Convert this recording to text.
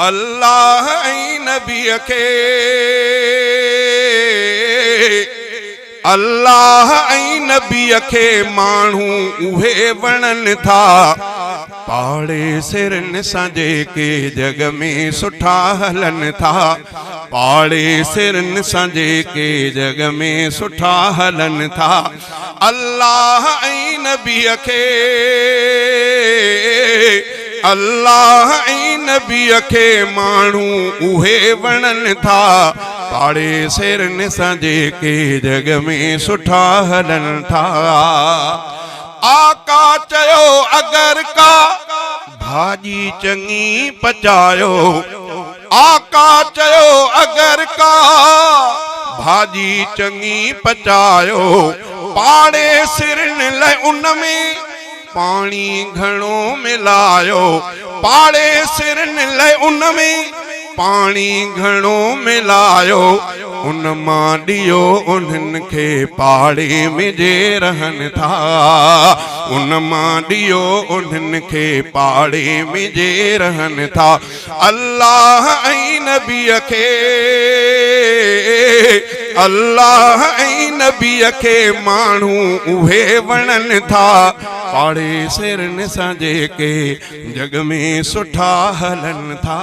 अल्लाह ऐं नबी के अल्लाह ऐं नबी के मानू उहे वणन था पाड़े सिरन सां जेके जग में सुठा हलन था पाड़े सिरन सां जेके जग में सुठा हलन था अल्लाह ऐं नबी के अल्लाह ऐं नबी के मानू उहे वणन था पाड़े सिरन सां जेके जग में सुठा हलन था। आका चयो अगर का भाजी चंगी पचायो आका चयो अगर का भाजी चंगी पचायो पाड़े सिरन ले उनमें पानी घणो मिलायो पाड़े सिरन ले उनमें पानी घणो मिलायो उन मां दियो उन्हन के पाड़े में जे रहन था उन मां दियो उन्हन के पाड़े में जे रहन था अल्लाह ऐं नबी के अल्लाह ऐं नबी के मानू उहे वणन था पाड़े सिरन सां जेके जग में सुठा हलन था।